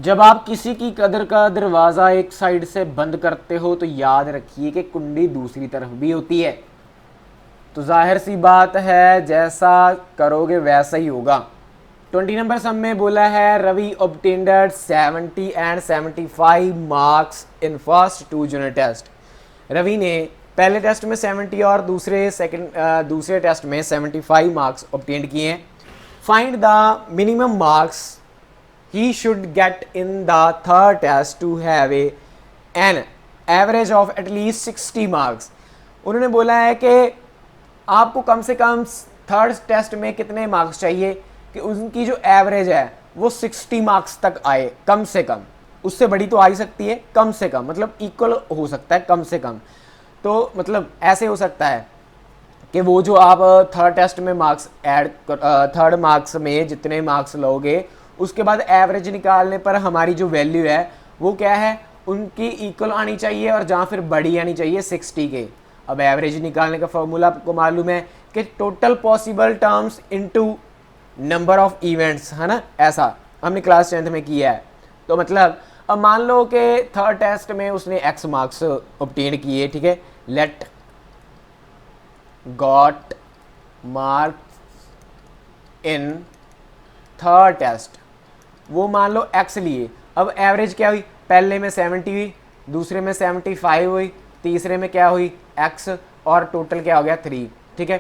जब आप किसी की कदर का दरवाज़ा एक साइड से बंद करते हो तो याद रखिए कि कुंडी दूसरी तरफ भी होती है। तो जाहिर सी बात है जैसा करोगे वैसा ही होगा। 20 नंबर सम में बोला है Ravi obtained 70 and 75 marks in first 2 unit test. Ravi ने पहले टेस्ट में 70 और दूसरे टेस्ट में 75 मार्क्स ऑब्टेन्ड किए हैं। Find the minimum marks he should get in the third test to have an average of at least 60 marks। उन्होंने बोला है कि आपको कम से कम थर्ड टेस्ट में कितने मार्क्स चाहिए कि उनकी जो एवरेज है वो 60 मार्क्स तक आए, कम से कम। उससे बड़ी तो आ ही सकती है, कम से कम मतलब इक्वल हो सकता है कम से कम। तो मतलब ऐसे हो सकता है कि वो जो आप थर्ड टेस्ट में मार्क्स थर्ड मार्क्स में जितने मार्क्स लोगे उसके बाद एवरेज निकालने पर हमारी जो वैल्यू है वो क्या है, उनकी इक्वल आनी चाहिए और जहाँ फिर बड़ी आनी चाहिए 60 के। अब एवरेज निकालने का फॉर्मूला आपको मालूम है कि total possible terms into number of events, है ना। ऐसा हमने क्लास 10th में किया है। तो मतलब अब मान लो कि थर्ड टेस्ट में उसने x मार्क्स ऑब्टेन किए, ठीक है। Let got marks in third test, वो मान लो x लिए। अब एवरेज क्या हुई, पहले में 70 हुई, दूसरे में 75 हुई, तीसरे में क्या हुई x, और टोटल क्या हो गया 3, ठीक है।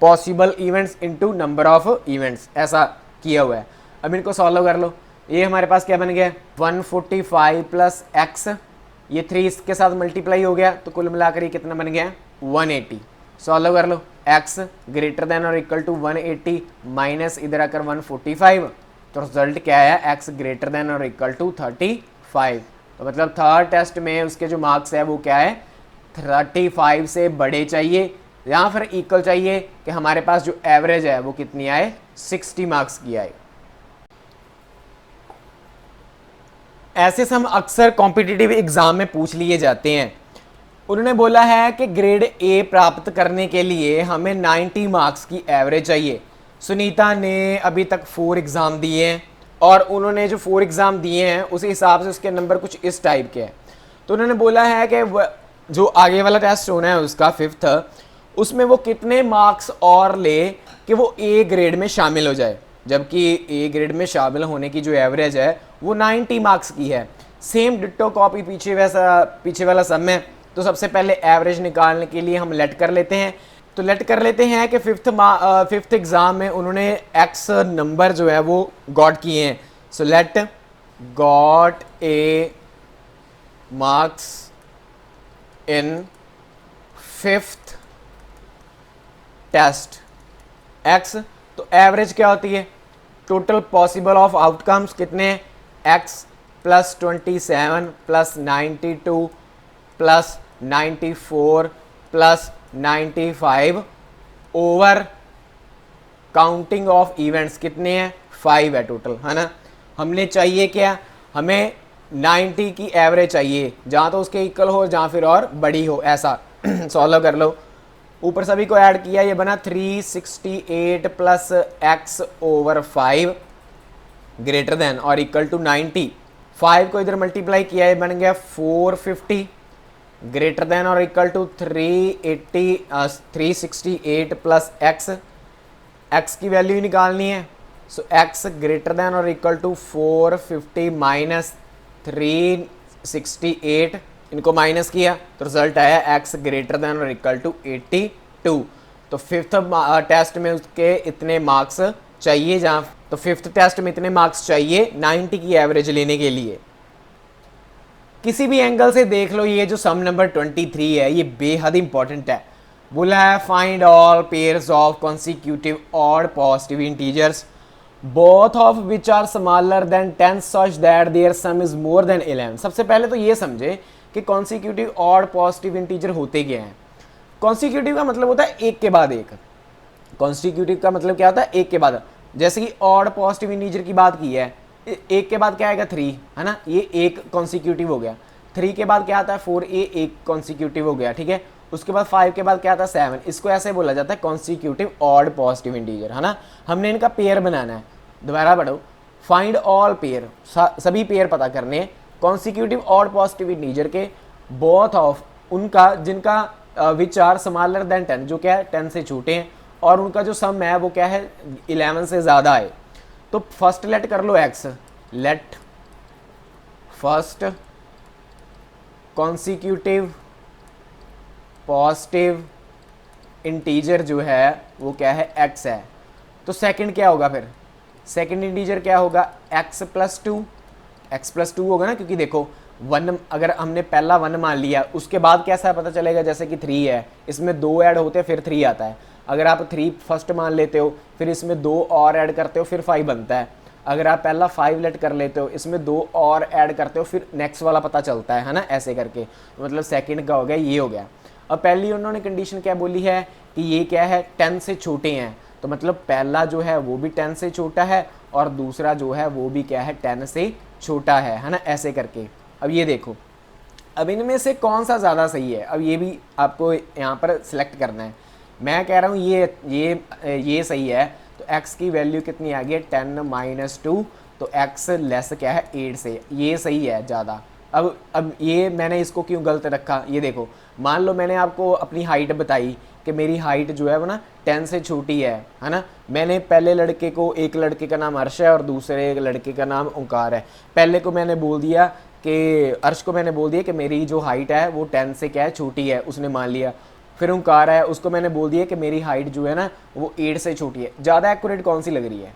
Possible events into number of events, ऐसा किया हुआ है। अब इनको सॉल्व कर लो। ये हमारे पास क्या बन गया 145 प्लस x, ये 3 इसके साथ मल्टीप्लाई हो गया तो कुल मिलाकर ये कितना बन गया 180। सॉल्व कर लो, x ग्रेटर देन और इक्वल टू 180 माइनस इधर आकर 145, तो रिजल्ट क्या है x ग्रेटर देन और इक्वल टू 35। तो मतलब थर्ड टेस्ट में उसके जो मार्क्स है वो क्या है 35 से बड़े चाहिए या फिर इक्वल चाहिए कि हमारे पास जो एवरेज है वो कितनी आए 60 मार्क्स की आए। ऐसे सम अक्सर कॉम्पिटिटिव एग्जाम में पूछ लिए जाते हैं। उन्होंने बोला है कि ग्रेड ए प्राप्त करने के लिए हमें 90 मार्क्स की एवरेज चाहिए। सुनीता ने अभी तक 4 एग्ज़ाम दिए हैं और उन्होंने जो 4 एग्ज़ाम दिए हैं उस हिसाब से उसके नंबर कुछ इस टाइप के हैं। तो उन्होंने बोला है कि जो आगे वाला टेस्ट होना है उसका 5th, उसमें वो कितने मार्क्स और ले कि वो ए ग्रेड में शामिल हो जाए, जबकि ए ग्रेड में शामिल होने की जो एवरेज है वो 90 मार्क्स की है। सेम डिट्टो कॉपी पीछे वाला सम है। तो सबसे पहले एवरेज निकालने के लिए हम लेट कर लेते हैं। तो लेट कर लेते हैं कि फिफ्थ एग्ज़ाम में उन्होंने x नंबर जो है वो गॉट किए हैं। So let got a marks in 5th test x। तो एवरेज क्या होती है, टोटल पॉसिबल ऑफ आउटकम्स कितने हैं x plus 27 plus 92 plus 94 plus 95 over counting of events कितने हैं 5 है टोटल, है ना। हमने चाहिए क्या, हमें 90 की एवरेज चाहिए, जहाँ तो उसके इक्वल हो जहाँ फिर और बड़ी हो, ऐसा। सॉल्व कर लो। ऊपर सभी को ऐड किया, ये बना 368 plus x over 5 greater than और इक्वल टू 90। 5 को इधर मल्टीप्लाई किया, ये बन गया 450 ग्रेटर देन और इक्वल टू 368 प्लस x की वैल्यू निकालनी है। सो x ग्रेटर देन और इक्वल टू 450 माइनस 368, इनको माइनस किया तो रिजल्ट आया x ग्रेटर देन और इक्वल टू 82। तो 5th टेस्ट में उसके इतने मार्क्स चाहिए, जहाँ तो 5th टेस्ट में इतने मार्क्स चाहिए 90 की एवरेज लेने के लिए। किसी भी एंगल से देख लो, ये जो सम नंबर 23 है ये बेहद इंपॉर्टेंट है। बोला है find all pairs of consecutive odd positive integers both of which are smaller than 10 such that their sum is more than 11। सबसे पहले तो ये समझे कि कॉन्सिक्यूटिव ऑड पॉजिटिव इंटीजर होते क्या हैं। कॉन्सिक्यूटिव का मतलब होता है एक के बाद एक। कॉन्सिक्यूटिव का मतलब क्या होता है एक के बाद, जैसे कि ऑड पॉजिटिव इंटीजर की बात की है, एक के बाद क्या आएगा 3, है ना, ये एक कॉन्सिक्यूटिव हो गया। 3 के बाद क्या आता है 4, ये एक कॉन्सिक्यूटिव हो गया, ठीक है। उसके बाद 5 के बाद क्या आता है 7, इसको ऐसे बोला जाता है कॉन्सिक्यूटिव ऑड पॉजिटिव इंटीजर, है ना। हमने इनका पेयर बनाना है। दोबारा पढ़ो, फाइंड ऑल पेयर, सभी पेयर पता करने हैं कॉन्सिक्यूटिव ऑड पॉजिटिव इंटीजर के, बोथ ऑफ उनका जिनका विच आर स्मॉलर देन 10, जो क्या है 10 से छोटे हैं, और उनका जो सम है वो क्या है 11 से ज़्यादा है। तो फर्स्ट लेट कर लो x, let first consecutive positive integer जो है वो क्या है एक्स है। तो सेकंड क्या होगा फिर, सेकंड इंटीजर क्या होगा एक्स प्लस टू होगा ना, क्योंकि देखो वन अगर हमने पहला वन मान लिया उसके बाद कैसा पता चलेगा, जैसे कि 3 है, इसमें 2 ऐड होते हैं फिर 3 आता है। अगर आप 3 फर्स्ट मान लेते हो फिर इसमें 2 और ऐड करते हो फिर 5 बनता है। अगर आप पहला 5 लेट कर लेते हो इसमें 2 और ऐड करते हो फिर नेक्स्ट वाला पता चलता है ना, ऐसे करके। मतलब सेकंड का हो गया, ये हो गया। अब पहली उन्होंने कंडीशन क्या बोली है कि ये क्या है 10 से छोटे हैं, तो मतलब पहला जो है वो भी 10 से छोटा है और दूसरा जो है वो भी क्या है 10 से छोटा है ना, ऐसे करके। अब ये देखो, अब इनमें से कौन सा ज़्यादा सही है, अब ये भी आपको यहाँ पर सिलेक्ट करना है। मैं कह रहा हूँ ये सही है, तो x की वैल्यू कितनी आ गई है 10 - 2, तो x लेस क्या है 8 से, ये सही है ज़्यादा। अब ये मैंने इसको क्यों गलत रखा, ये देखो, मान लो मैंने आपको अपनी हाइट बताई कि मेरी हाइट जो है वो ना 10 से छोटी है ना। मैंने पहले लड़के को, एक लड़के का नाम अर्श है और दूसरे एक लड़के का नाम ओंकार है। पहले को मैंने बोल दिया कि अर्श को मैंने बोल दिया कि मेरी जो हाइट है वो 10 से क्या है छोटी है, उसने मान लिया। फिर ओंकार है, उसको मैंने बोल दिया कि मेरी हाइट जो है ना वो 8 से छोटी है। ज़्यादा एक्यूरेट कौन सी लग रही है,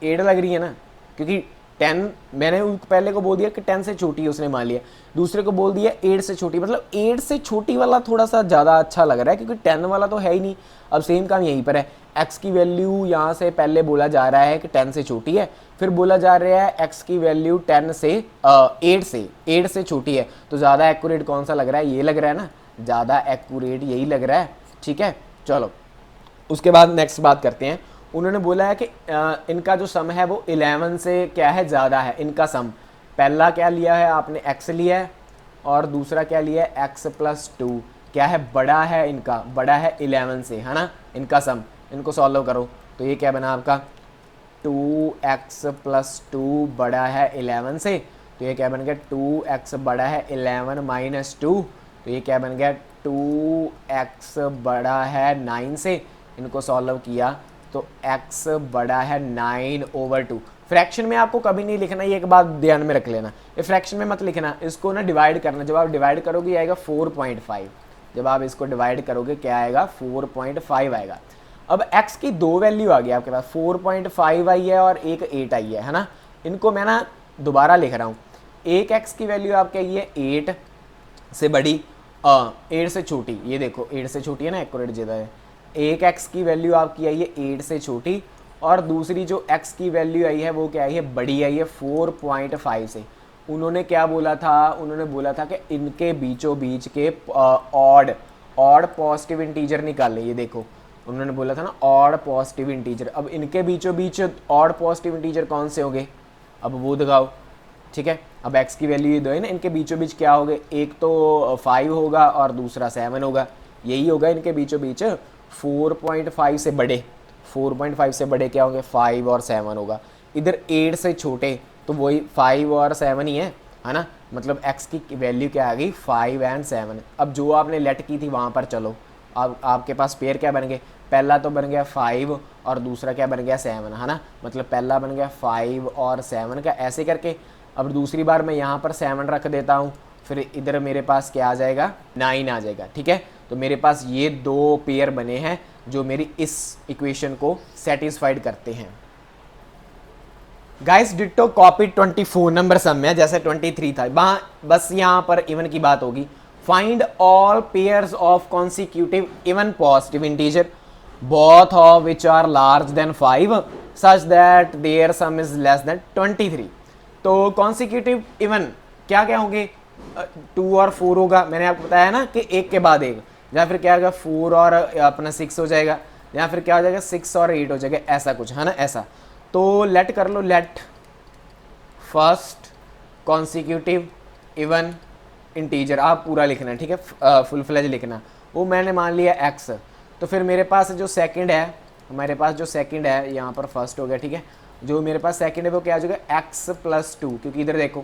8 लग रही है ना, क्योंकि 10 मैंने पहले को बोल दिया कि 10 से छोटी है, उसने मान लिया। दूसरे को बोल दिया 8 से छोटी, मतलब 8 से छोटी वाला थोड़ा सा ज़्यादा अच्छा लग रहा है, क्योंकि 10 वाला तो है ही नहीं। अब सेम काम यहीं पर है, x की वैल्यू यहाँ से पहले बोला जा रहा है कि 10 से छोटी है, फिर बोला जा रहा है x की वैल्यू 8 से छोटी है। तो ज़्यादा एक्यूरेट कौन सा लग रहा है, ये लग रहा है ना, ज़्यादा एक्यूरेट यही लग रहा है। ठीक है, चलो उसके बाद नेक्स्ट बात करते हैं। उन्होंने बोला है कि इनका जो सम है वो 11 से क्या है ज़्यादा है, इनका सम। पहला क्या लिया है आपने, x लिया है, और दूसरा क्या लिया है x + 2, क्या है बड़ा है, इनका बड़ा है 11 से, है ना, इनका सम। इनको सॉल्व करो तो ये क्या बना आपका 2x + 2 बड़ा है 11 से, तो ये क्या बन गया 2x बड़ा है 11 - 2, तो ये क्या बन गया 2x बड़ा है 9 से। इनको सॉल्व किया तो x बड़ा है 9/2। फ्रैक्शन में आपको कभी नहीं लिखना, ये एक बात ध्यान में रख लेना, ये फ्रैक्शन में मत लिखना, इसको ना डिवाइड करना। जब आप डिवाइड करोगे आएगा 4.5, जब आप इसको डिवाइड करोगे क्या आएगा 4.5 आएगा। अब x की 2 वैल्यू आ गई आपके पास, 4.5 आई है और एक 8 आई है ना। इनको मैं ना दोबारा लिख रहा हूँ, एक x की वैल्यू आपकी आई है 8 से बड़ी, 8 से छोटी, ये देखो 8 से छोटी है ना, एक्यूरेट ज़्यादा है। एक x की वैल्यू आपकी आई है 8 से छोटी, और दूसरी जो x की वैल्यू आई है वो क्या आई है बड़ी आई है 4.5 से। उन्होंने क्या बोला था, उन्होंने बोला था कि इनके बीचों बीच के ऑड पॉजिटिव इंटीजर निकालें। ये देखो उन्होंने बोला था ना ऑड पॉजिटिव इंटीजर। अब इनके बीचों बीच ऑड पॉजिटिव इंटीजर कौन से होंगे, अब वो दिखाओ। ठीक है, अब x की वैल्यू ये दो है ना, इनके बीचों बीच क्या होगा, एक तो 5 होगा और दूसरा 7 होगा, यही होगा इनके बीचों बीच। 4.5 से बड़े, 4.5 से बड़े क्या होंगे 5 और 7 होगा। इधर 8 से छोटे तो वही 5 और 7 ही है ना, मतलब x की वैल्यू क्या आ गई 5 और 7। अब जो आपने लेट की थी वहाँ पर चलो, अब आपके पास पेयर क्या बन गए, पहला तो बन गया 5 और दूसरा क्या बन गया 7, है ना, मतलब पहला बन गया 5 और 7 का, ऐसे करके। अब दूसरी बार मैं यहाँ पर 7 रख देता हूँ, फिर इधर मेरे पास क्या आ जाएगा 9 आ जाएगा। ठीक है, तो मेरे पास ये 2 पेयर बने हैं जो मेरी इस इक्वेशन को सेटिस्फाइड करते हैं। गाइस डिट्टो कॉपी 24 नंबर सम में, जैसे 23 था वहाँ, बस यहाँ पर इवन की बात होगी। Find all pairs of consecutive even positive integer both of which are large than 5 such that their sum is less than 23। तो कॉन्सिक्यूटिव इवन क्या क्या होंगे, 2 और 4 होगा, मैंने आपको बताया ना कि एक के बाद एक, या फिर क्या होगा 4 और अपना 6 हो जाएगा, या फिर क्या हो जाएगा 6 और 8 हो जाएगा, ऐसा कुछ है ना, ऐसा। तो लेट कर लो, let first consecutive even integer, आप पूरा लिखना है, ठीक है, फुल फ्लेज लिखना। वो मैंने मान लिया x, तो फिर मेरे पास जो सेकंड है, हमारे पास जो सेकंड है यहाँ पर फर्स्ट हो गया, ठीक है, जो मेरे पास सेकंड है वो क्या आ जाएगा x प्लस 2, क्योंकि इधर देखो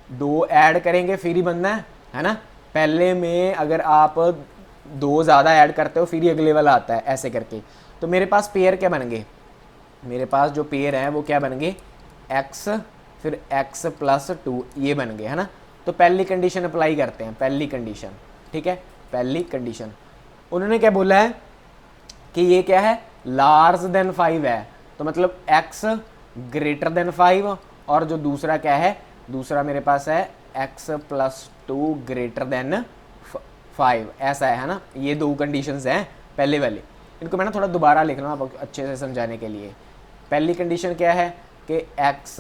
2 ऐड करेंगे फिर ही बनना है ना। पहले में अगर आप 2 ज़्यादा ऐड करते हो फिर ही अगले वाला आता है, ऐसे करके। तो मेरे पास पेयर क्या बन गए, मेरे पास जो पेयर है वो क्या बन गए x फिर x प्लस 2 ये बन गए, है ना। तो पहली कंडीशन अप्लाई करते हैं, पहली कंडीशन, ठीक है। पहली कंडीशन उन्होंने क्या बोला है कि ये क्या है लार्ज देन 5 है, तो मतलब x ग्रेटर देन 5, और जो दूसरा क्या है, दूसरा मेरे पास है x प्लस 2 ग्रेटर देन 5, ऐसा है ना। ये 2 कंडीशंस हैं पहले वाली, इनको मैं ना थोड़ा दोबारा लिख लूँ आप अच्छे से समझाने के लिए। पहली कंडीशन क्या है कि x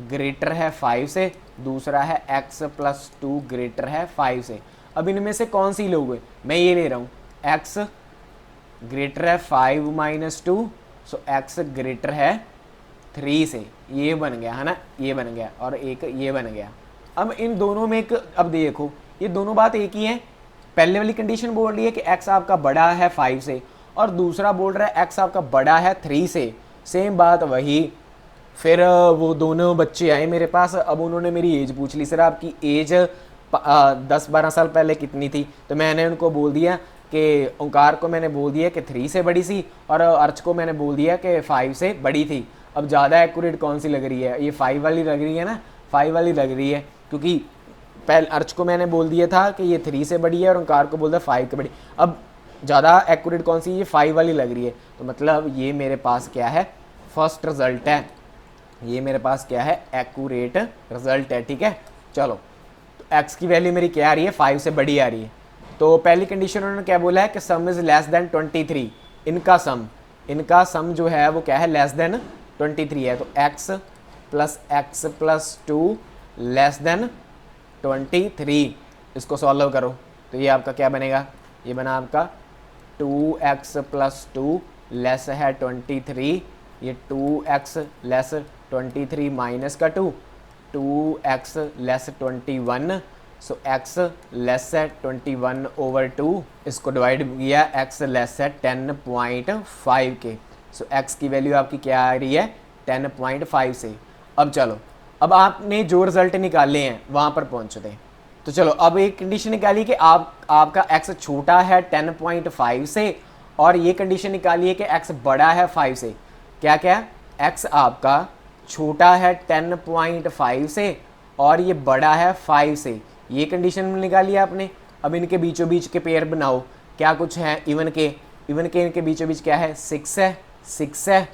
ग्रेटर है 5 से, दूसरा है x प्लस 2 ग्रेटर है 5 से। अब इनमें से कौन सी लोगे, मैं ये ले रहा हूँ x ग्रेटर है 5 माइनस 2, सो x ग्रेटर है 3 से, ये बन गया है ना, ये बन गया, और एक ये बन गया। अब इन दोनों में एक, अब देखो ये दोनों बात एक ही है। पहले वाली कंडीशन बोल रही है कि x आपका बड़ा है 5 से, और दूसरा बोल रहा है x आपका बड़ा है 3 से, सेम बात वही। फिर वो दोनों बच्चे आए मेरे पास, अब उन्होंने मेरी एज पूछ ली, सर आपकी एज 10-12 साल पहले कितनी थी। तो मैंने उनको बोल दिया कि ओंकार को मैंने बोल दिया कि 3 से बड़ी सी, और अर्च को मैंने बोल दिया कि 5 से बड़ी थी। अब ज़्यादा एक्यूरेट कौन सी लग रही है, ये 5 वाली लग रही है ना, 5 वाली लग रही है, क्योंकि पहले अर्च को मैंने बोल दिया था कि ये 3 से बड़ी है, और ओंकार को बोल दिया 5 के बड़ी। अब ज़्यादा एक्यूरेट कौन सी, ये 5 वाली लग रही है। तो मतलब ये मेरे पास क्या है फर्स्ट रिजल्ट है, ये मेरे पास क्या है एक्यूरेट रिजल्ट है, ठीक है। चलो तो x की वैल्यू मेरी क्या आ रही है 5 से बड़ी आ रही है। तो पहली कंडीशन उन्होंने क्या बोला है कि सम इज़ लेस देन 23, इनका सम जो है वो क्या है लेस देन 23 है। तो x प्लस 2 लेस देन 23, इसको सॉल्व करो तो ये आपका क्या बनेगा, ये बना आपका 2x प्लस 2 लेस है 23, ये 2x लेस 23 माइनस का 2x लेस 21, सो x लेस है 21 ओवर 2, इसको डिवाइड किया x लेस है 10.5 के। सो x की वैल्यू आपकी क्या आ रही है 10.5 से। अब चलो, अब आपने जो रिजल्ट निकाले हैं वहाँ पर पहुँचते हैं। तो चलो अब एक कंडीशन निकाली कि आपका x छोटा है 10.5 से, और ये कंडीशन निकाली है कि x बड़ा है 5 से। क्या क्या, x आपका छोटा है 10.5 से और ये बड़ा है 5 से, ये कंडीशन निकाली है आपने। अब इनके बीचों बीच के पेयर बनाओ, क्या कुछ है इवन के इनके बीचों बीच क्या है 6 है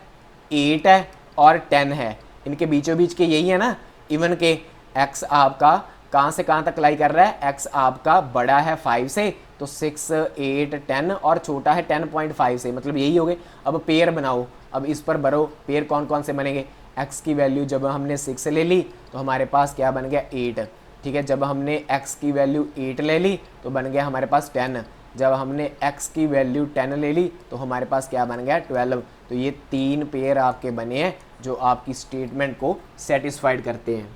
8 है और 10 है, इनके बीचों बीच के यही है ना इवन के। x आपका कहाँ से कहाँ तक लाई कर रहा है, x आपका बड़ा है 5 से, तो 6 8 10 और छोटा है 10.5 से, मतलब यही हो गए। अब पेयर बनाओ, अब इस पर भरो पेयर कौन कौन से बनेंगे। x की वैल्यू जब हमने 6 ले ली तो हमारे पास क्या बन गया 8, ठीक है। जब हमने x की वैल्यू 8 ले ली तो बन गया हमारे पास 10, जब हमने x की वैल्यू 10 ले ली तो हमारे पास क्या बन गया 12। तो ये 3 पेयर आपके बने हैं जो आपकी स्टेटमेंट को सेटिस्फाइड करते हैं।